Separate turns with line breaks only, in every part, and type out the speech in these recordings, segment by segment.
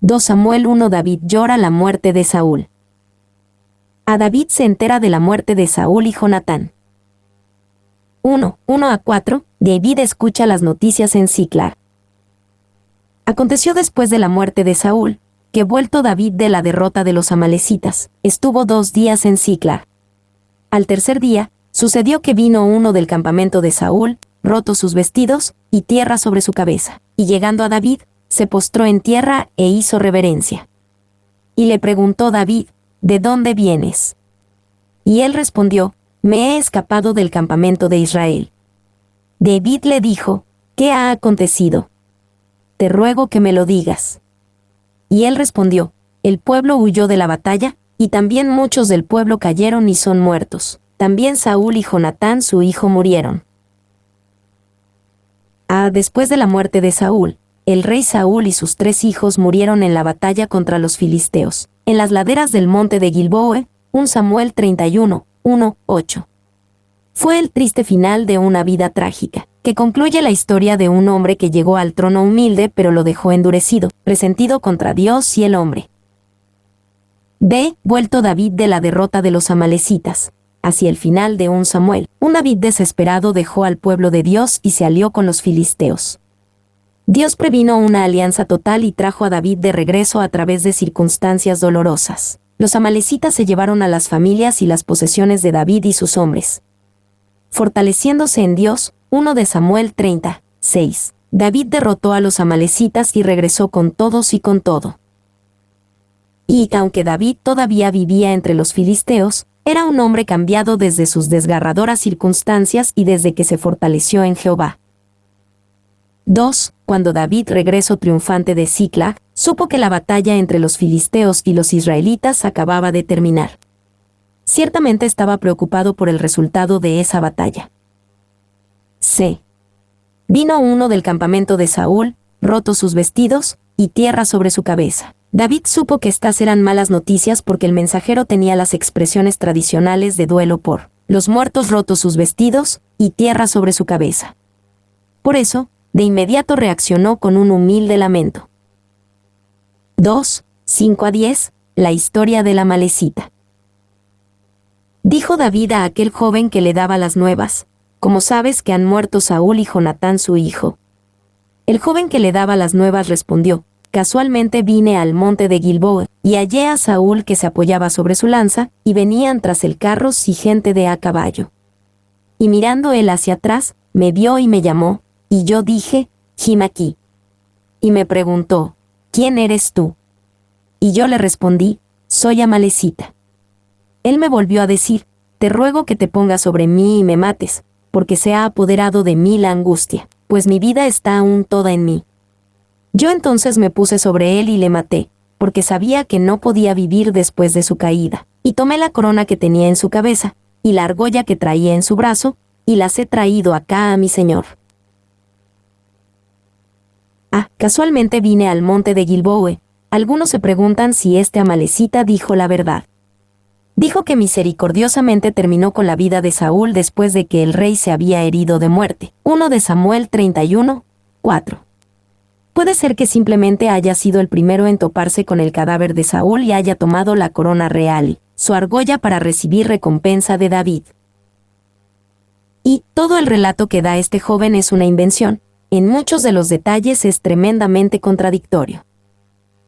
2 Samuel 1. David llora la muerte de Saúl. A David se entera de la muerte de Saúl y Jonatán. 1 a 4. David escucha las noticias en Siclag. Aconteció después de la muerte de Saúl, que vuelto David de la derrota de los amalecitas, estuvo 2 días en Siclag. Al tercer día, sucedió que vino uno del campamento de Saúl, roto sus vestidos, y tierra sobre su cabeza, y llegando a David, se postró en tierra e hizo reverencia. Y le preguntó David, ¿de dónde vienes? Y él respondió, me he escapado del campamento de Israel. David le dijo, ¿qué ha acontecido? Te ruego que me lo digas. Y él respondió, el pueblo huyó de la batalla, y también muchos del pueblo cayeron y son muertos. También Saúl y Jonatán su hijo murieron. Después de la muerte de Saúl, el rey Saúl y sus 3 hijos murieron en la batalla contra los filisteos, en las laderas del monte de Gilboa, 1 Samuel 31, 1-8. Fue el triste final de una vida trágica, que concluye la historia de un hombre que llegó al trono humilde pero lo dejó endurecido, resentido contra Dios y el hombre. B. Vuelto David de la derrota de los amalecitas. Hacia el final de 1 Samuel, un David desesperado dejó al pueblo de Dios y se alió con los filisteos. Dios previno una alianza total y trajo a David de regreso a través de circunstancias dolorosas. Los amalecitas se llevaron a las familias y las posesiones de David y sus hombres. Fortaleciéndose en Dios, 1 de Samuel 30, 6. David derrotó a los amalecitas y regresó con todos y con todo. Y aunque David todavía vivía entre los filisteos, era un hombre cambiado desde sus desgarradoras circunstancias y desde que se fortaleció en Jehová. 2. Cuando David regresó triunfante de Siclag, supo que la batalla entre los filisteos y los israelitas acababa de terminar. Ciertamente estaba preocupado por el resultado de esa batalla. C. Vino uno del campamento de Saúl, roto sus vestidos, y tierra sobre su cabeza. David supo que estas eran malas noticias porque el mensajero tenía las expresiones tradicionales de duelo por los muertos rotos sus vestidos, y tierra sobre su cabeza. Por eso, de inmediato reaccionó con un humilde lamento. 2, 5-10, la historia de la amalecita. Dijo David a aquel joven que le daba las nuevas, ¿cómo sabes que han muerto Saúl y Jonatán su hijo? El joven que le daba las nuevas respondió, casualmente vine al monte de Gilboa, y hallé a Saúl que se apoyaba sobre su lanza, y venían tras el carros y gente de a caballo. Y mirando él hacia atrás, me vio y me llamó, y yo dije, Jim aquí. Y me preguntó, ¿quién eres tú? Y yo le respondí, soy amalecita. Él me volvió a decir, te ruego que te pongas sobre mí y me mates, porque se ha apoderado de mí la angustia, pues mi vida está aún toda en mí. Yo entonces me puse sobre él y le maté, porque sabía que no podía vivir después de su caída, y tomé la corona que tenía en su cabeza, y la argolla que traía en su brazo, y las he traído acá a mi señor. Casualmente vine al monte de Gilboa. Algunos se preguntan si este amalecita dijo la verdad. Dijo que misericordiosamente terminó con la vida de Saúl después de que el rey se había herido de muerte. 1 de Samuel 31, 4. Puede ser que simplemente haya sido el primero en toparse con el cadáver de Saúl y haya tomado la corona real, su argolla para recibir recompensa de David. Y todo el relato que da este joven es una invención. En muchos de los detalles es tremendamente contradictorio.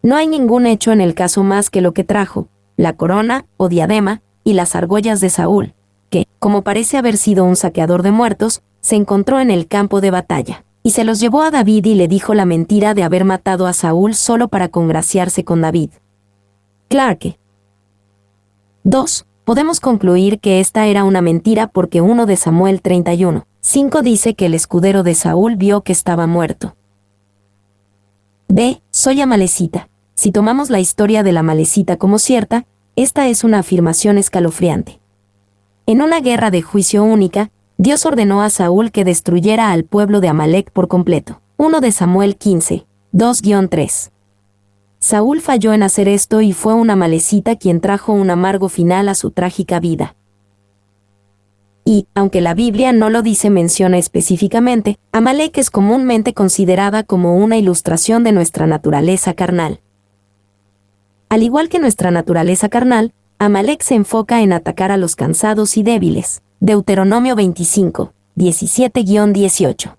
No hay ningún hecho en el caso más que lo que trajo, la corona, o diadema, y las argollas de Saúl, que, como parece haber sido un saqueador de muertos, se encontró en el campo de batalla, y se los llevó a David y le dijo la mentira de haber matado a Saúl solo para congraciarse con David. Clarke. 2. Podemos concluir que esta era una mentira porque 1 de Samuel 31, 5 dice que el escudero de Saúl vio que estaba muerto. B. Soy amalecita. Si tomamos la historia de la amalecita como cierta, esta es una afirmación escalofriante. En una guerra de juicio única, Dios ordenó a Saúl que destruyera al pueblo de Amalec por completo. 1 de Samuel 15, 2-3. Saúl falló en hacer esto y fue una amalecita quien trajo un amargo final a su trágica vida. Y, aunque la Biblia no lo menciona específicamente, Amalec es comúnmente considerada como una ilustración de nuestra naturaleza carnal. Al igual que nuestra naturaleza carnal, Amalek se enfoca en atacar a los cansados y débiles. Deuteronomio 25, 17-18.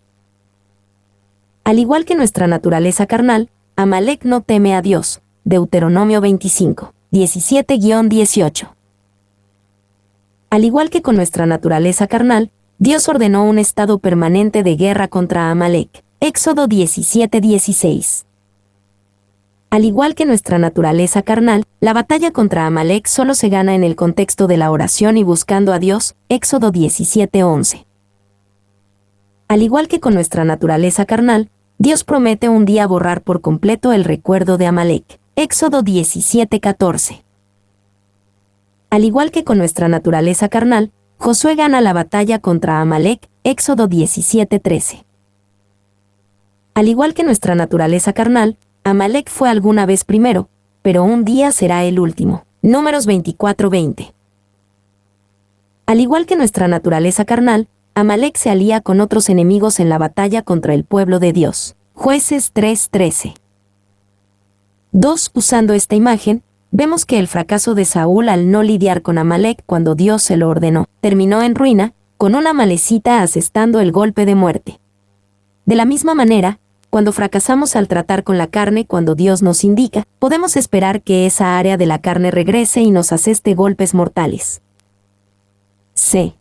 Al igual que nuestra naturaleza carnal, Amalek no teme a Dios. Deuteronomio 25, 17-18. Al igual que con nuestra naturaleza carnal, Dios ordenó un estado permanente de guerra contra Amalek. Éxodo 17:16. Al igual que nuestra naturaleza carnal, la batalla contra Amalek solo se gana en el contexto de la oración y buscando a Dios. Éxodo 17:11. Al igual que con nuestra naturaleza carnal, Dios promete un día borrar por completo el recuerdo de Amalek. Éxodo 17:14. Al igual que con nuestra naturaleza carnal, Josué gana la batalla contra Amalek. Éxodo 17:13. Al igual que nuestra naturaleza carnal, Amalek fue alguna vez primero, pero un día será el último. Números 24:20. Al igual que nuestra naturaleza carnal, Amalek se alía con otros enemigos en la batalla contra el pueblo de Dios. Jueces 3:13. 2. Usando esta imagen, vemos que el fracaso de Saúl al no lidiar con Amalek cuando Dios se lo ordenó, terminó en ruina, con una amalecita asestando el golpe de muerte. De la misma manera, cuando fracasamos al tratar con la carne cuando Dios nos indica, podemos esperar que esa área de la carne regrese y nos aseste golpes mortales. C.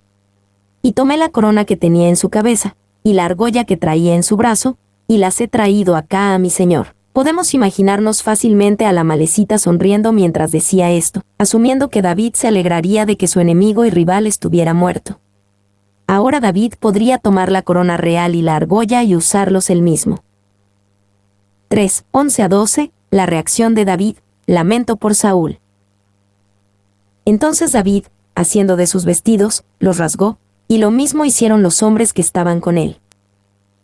Y tomé la corona que tenía en su cabeza, y la argolla que traía en su brazo, y las he traído acá a mi señor. Podemos imaginarnos fácilmente a la Amalecita sonriendo mientras decía esto, asumiendo que David se alegraría de que su enemigo y rival estuviera muerto. Ahora David podría tomar la corona real y la argolla y usarlos él mismo. 3. 11-12. La reacción de David. Lamento por Saúl. Entonces David, haciendo de sus vestidos, los rasgó, y lo mismo hicieron los hombres que estaban con él.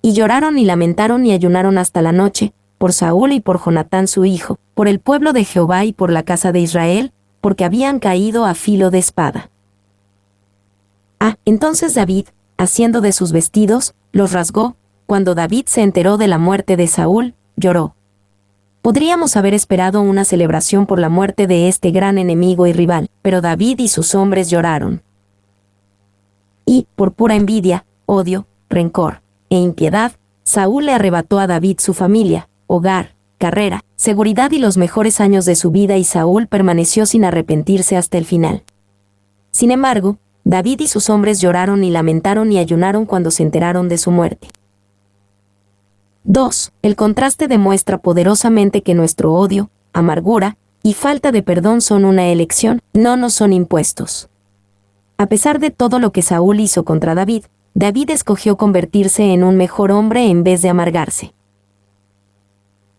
Y lloraron y lamentaron y ayunaron hasta la noche, por Saúl y por Jonatán su hijo, por el pueblo de Jehová y por la casa de Israel, porque habían caído a filo de espada. Entonces David, haciendo de sus vestidos, los rasgó. Cuando David se enteró de la muerte de Saúl, lloró. Podríamos haber esperado una celebración por la muerte de este gran enemigo y rival, pero David y sus hombres lloraron. Y, por pura envidia, odio, rencor e impiedad, Saúl le arrebató a David su familia, hogar, carrera, seguridad y los mejores años de su vida, y Saúl permaneció sin arrepentirse hasta el final. Sin embargo, David y sus hombres lloraron y lamentaron y ayunaron cuando se enteraron de su muerte. 2. El contraste demuestra poderosamente que nuestro odio, amargura y falta de perdón son una elección, no nos son impuestos. A pesar de todo lo que Saúl hizo contra David, David escogió convertirse en un mejor hombre en vez de amargarse.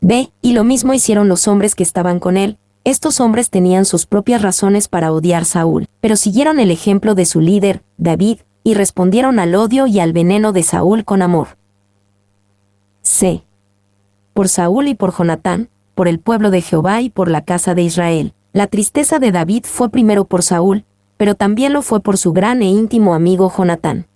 B. Y lo mismo hicieron los hombres que estaban con él. Estos hombres tenían sus propias razones para odiar a Saúl, pero siguieron el ejemplo de su líder, David, y respondieron al odio y al veneno de Saúl con amor. C. Por Saúl y por Jonatán, por el pueblo de Jehová y por la casa de Israel. La tristeza de David fue primero por Saúl, pero también lo fue por su gran e íntimo amigo Jonatán.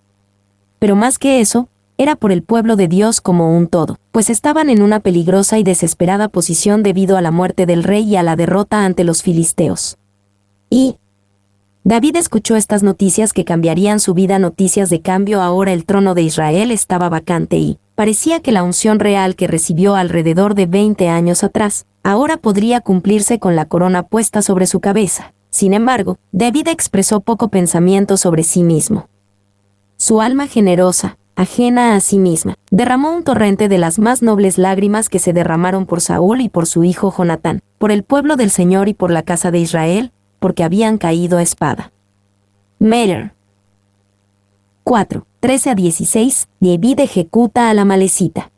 Pero más que eso, era por el pueblo de Dios como un todo, pues estaban en una peligrosa y desesperada posición debido a la muerte del rey y a la derrota ante los filisteos. Y David escuchó estas noticias que cambiarían su vida, noticias de cambio. Ahora el trono de Israel estaba vacante y parecía que la unción real que recibió alrededor de 20 años atrás, ahora podría cumplirse con la corona puesta sobre su cabeza. Sin embargo, David expresó poco pensamiento sobre sí mismo. Su alma generosa, ajena a sí misma, derramó un torrente de las más nobles lágrimas que se derramaron por Saúl y por su hijo Jonatán, por el pueblo del Señor y por la casa de Israel, porque habían caído a espada. Meter 4, 13-16. David ejecuta a la Amalecita.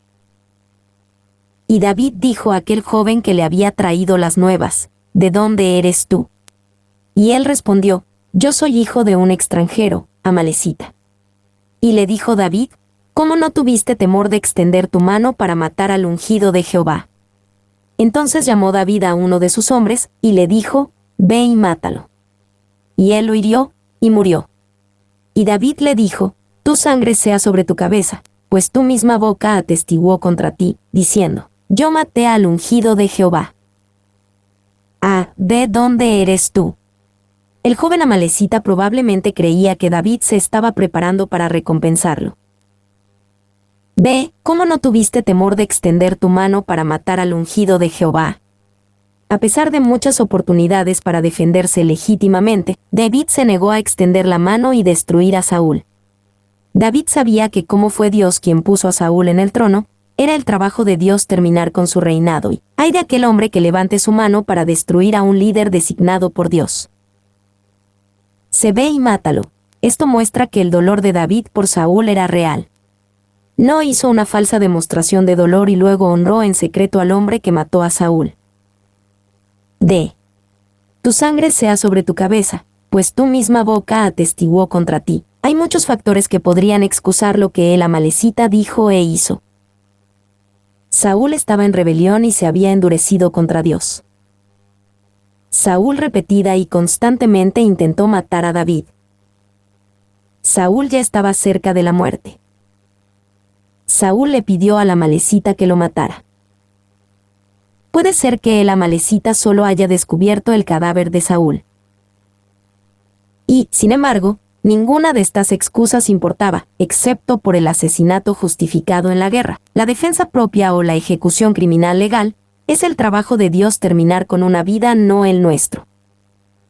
Y David dijo a aquel joven que le había traído las nuevas, ¿de dónde eres tú? Y él respondió, yo soy hijo de un extranjero, Amalecita. Y le dijo David, ¿cómo no tuviste temor de extender tu mano para matar al ungido de Jehová? Entonces llamó David a uno de sus hombres, y le dijo, ve y mátalo. Y él lo hirió, y murió. Y David le dijo, tu sangre sea sobre tu cabeza, pues tu misma boca atestiguó contra ti, diciendo, yo maté al ungido de Jehová. ¿De dónde eres tú? El joven amalecita probablemente creía que David se estaba preparando para recompensarlo. B. ¿Cómo no tuviste temor de extender tu mano para matar al ungido de Jehová? A pesar de muchas oportunidades para defenderse legítimamente, David se negó a extender la mano y destruir a Saúl. David sabía que como fue Dios quien puso a Saúl en el trono, era el trabajo de Dios terminar con su reinado y ¡ay de aquel hombre que levante su mano para destruir a un líder designado por Dios! Se ve y mátalo. Esto muestra que el dolor de David por Saúl era real. No hizo una falsa demostración de dolor y luego honró en secreto al hombre que mató a Saúl. D. Tu sangre sea sobre tu cabeza, pues tu misma boca atestiguó contra ti. Hay muchos factores que podrían excusar lo que el amalecita dijo e hizo. Saúl estaba en rebelión y se había endurecido contra Dios. Saúl repetida y constantemente intentó matar a David. Saúl ya estaba cerca de la muerte. Saúl le pidió al amalecita que lo matara. Puede ser que el amalecita solo haya descubierto el cadáver de Saúl. Y, sin embargo, ninguna de estas excusas importaba, excepto por el asesinato justificado en la guerra. La defensa propia o la ejecución criminal legal es el trabajo de Dios terminar con una vida, no el nuestro.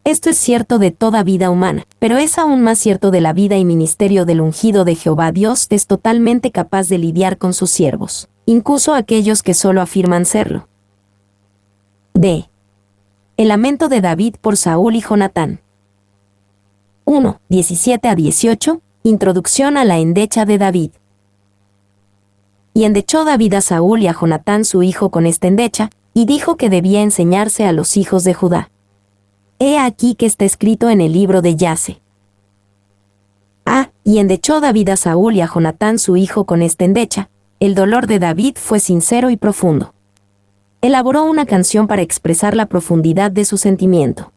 Esto es cierto de toda vida humana, pero es aún más cierto de la vida y ministerio del ungido de Jehová. Dios es totalmente capaz de lidiar con sus siervos, incluso aquellos que solo afirman serlo. D. El lamento de David por Saúl y Jonatán. 1. 17 a 18. Introducción a la endecha de David. Y endechó David a Saúl y a Jonatán su hijo con esta endecha, y dijo que debía enseñarse a los hijos de Judá. He aquí que está escrito en el libro de Yase. A. Y endechó David a Saúl y a Jonatán su hijo con esta endecha. El dolor de David fue sincero y profundo. Elaboró una canción para expresar la profundidad de su sentimiento.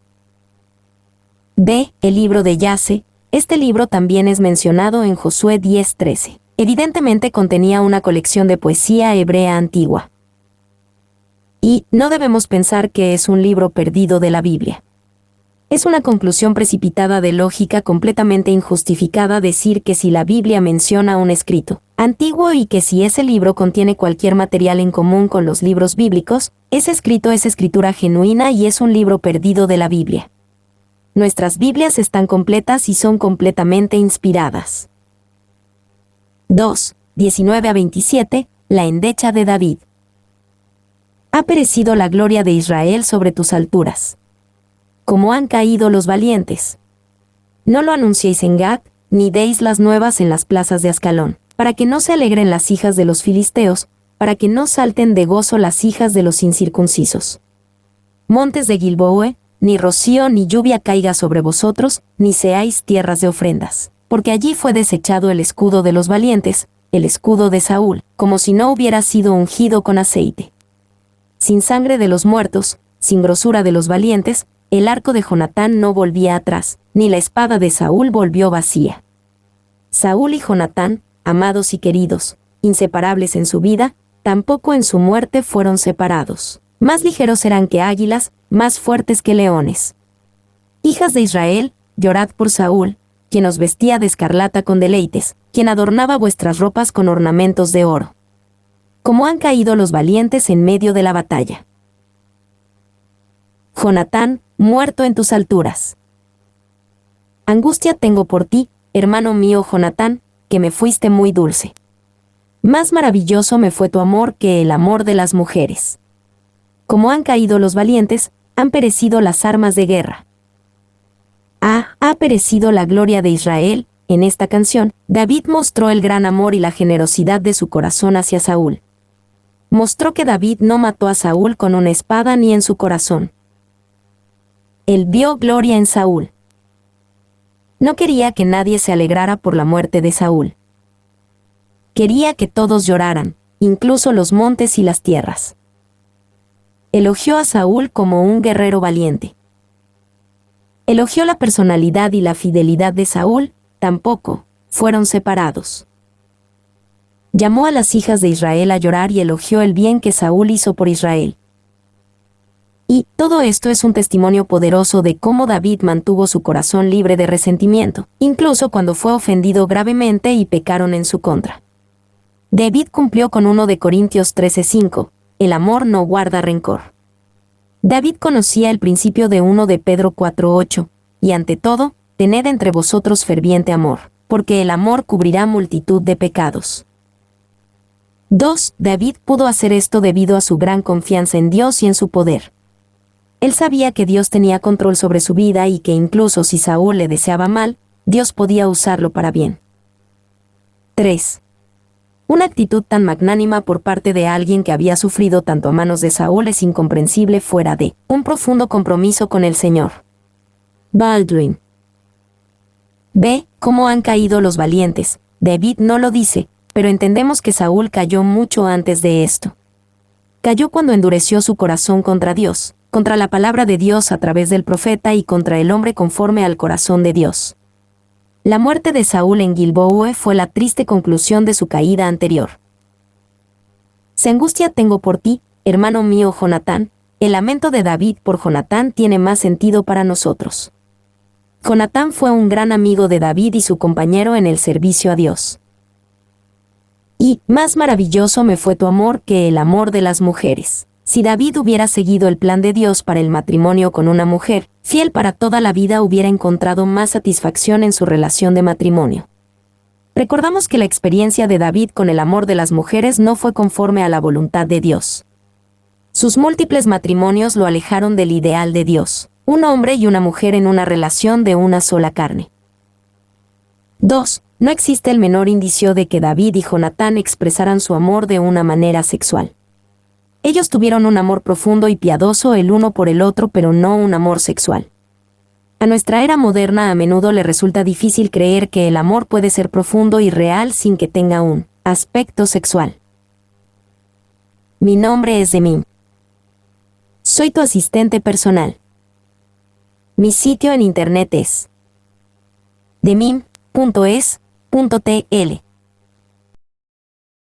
B. El libro de Yase. Este libro también es mencionado en Josué 10:13. Evidentemente contenía una colección de poesía hebrea antigua. Y no debemos pensar que es un libro perdido de la Biblia. Es una conclusión precipitada de lógica completamente injustificada decir que si la Biblia menciona un escrito antiguo y que si ese libro contiene cualquier material en común con los libros bíblicos, ese escrito es escritura genuina y es un libro perdido de la Biblia. Nuestras Biblias están completas y son completamente inspiradas. 2. 19 a 27. La endecha de David. Ha perecido la gloria de Israel sobre tus alturas. Como han caído los valientes. No lo anunciéis en Gad, ni deis las nuevas en las plazas de Ascalón, para que no se alegren las hijas de los filisteos, para que no salten de gozo las hijas de los incircuncisos. Montes de Gilboa, ni rocío ni lluvia caiga sobre vosotros, ni seáis tierras de ofrendas, porque allí fue desechado el escudo de los valientes, el escudo de Saúl, como si no hubiera sido ungido con aceite. Sin sangre de los muertos, sin grosura de los valientes, el arco de Jonatán no volvía atrás, ni la espada de Saúl volvió vacía. Saúl y Jonatán, amados y queridos, inseparables en su vida, tampoco en su muerte fueron separados. Más ligeros eran que águilas, más fuertes que leones. Hijas de Israel, llorad por Saúl, quien os vestía de escarlata con deleites, quien adornaba vuestras ropas con ornamentos de oro. Como han caído los valientes en medio de la batalla. Jonatán, muerto en tus alturas. Angustia tengo por ti, hermano mío Jonatán, que me fuiste muy dulce. Más maravilloso me fue tu amor que el amor de las mujeres. Como han caído los valientes, han perecido las armas de guerra. Ha perecido la gloria de Israel. En esta canción, David mostró el gran amor y la generosidad de su corazón hacia Saúl. Mostró que David no mató a Saúl con una espada ni en su corazón. Él vio gloria en Saúl. No quería que nadie se alegrara por la muerte de Saúl. Quería que todos lloraran, incluso los montes y las tierras. Elogió a Saúl como un guerrero valiente. Elogió la personalidad y la fidelidad de Saúl, tampoco fueron separados. Llamó a las hijas de Israel a llorar y elogió el bien que Saúl hizo por Israel. Y todo esto es un testimonio poderoso de cómo David mantuvo su corazón libre de resentimiento, incluso cuando fue ofendido gravemente y pecaron en su contra. David cumplió con 1 de Corintios 13:5, el amor no guarda rencor. David conocía el principio de 1 de Pedro 4:8, y ante todo, tened entre vosotros ferviente amor, porque el amor cubrirá multitud de pecados. 2. David pudo hacer esto debido a su gran confianza en Dios y en su poder. Él sabía que Dios tenía control sobre su vida y que incluso si Saúl le deseaba mal, Dios podía usarlo para bien. 3. Una actitud tan magnánima por parte de alguien que había sufrido tanto a manos de Saúl es incomprensible fuera de un profundo compromiso con el Señor. Baldwin. Ve cómo han caído los valientes. David no lo dice, pero entendemos que Saúl cayó mucho antes de esto. Cayó cuando endureció su corazón contra Dios, contra la palabra de Dios a través del profeta y contra el hombre conforme al corazón de Dios. La muerte de Saúl en Gilboa fue la triste conclusión de su caída anterior. Se angustia tengo por ti, hermano mío Jonatán. El lamento de David por Jonatán tiene más sentido para nosotros. Jonatán fue un gran amigo de David y su compañero en el servicio a Dios. Y más maravilloso me fue tu amor que el amor de las mujeres. Si David hubiera seguido el plan de Dios para el matrimonio con una mujer, fiel para toda la vida, hubiera encontrado más satisfacción en su relación de matrimonio. Recordamos que la experiencia de David con el amor de las mujeres no fue conforme a la voluntad de Dios. Sus múltiples matrimonios lo alejaron del ideal de Dios, un hombre y una mujer en una relación de una sola carne. 2. No existe el menor indicio de que David y Jonatán expresaran su amor de una manera sexual. Ellos tuvieron un amor profundo y piadoso el uno por el otro, pero no un amor sexual. A nuestra era moderna a menudo le resulta difícil creer que el amor puede ser profundo y real sin que tenga un aspecto sexual. Mi nombre es Demim. Soy tu asistente personal. Mi sitio en internet es demim.es.tl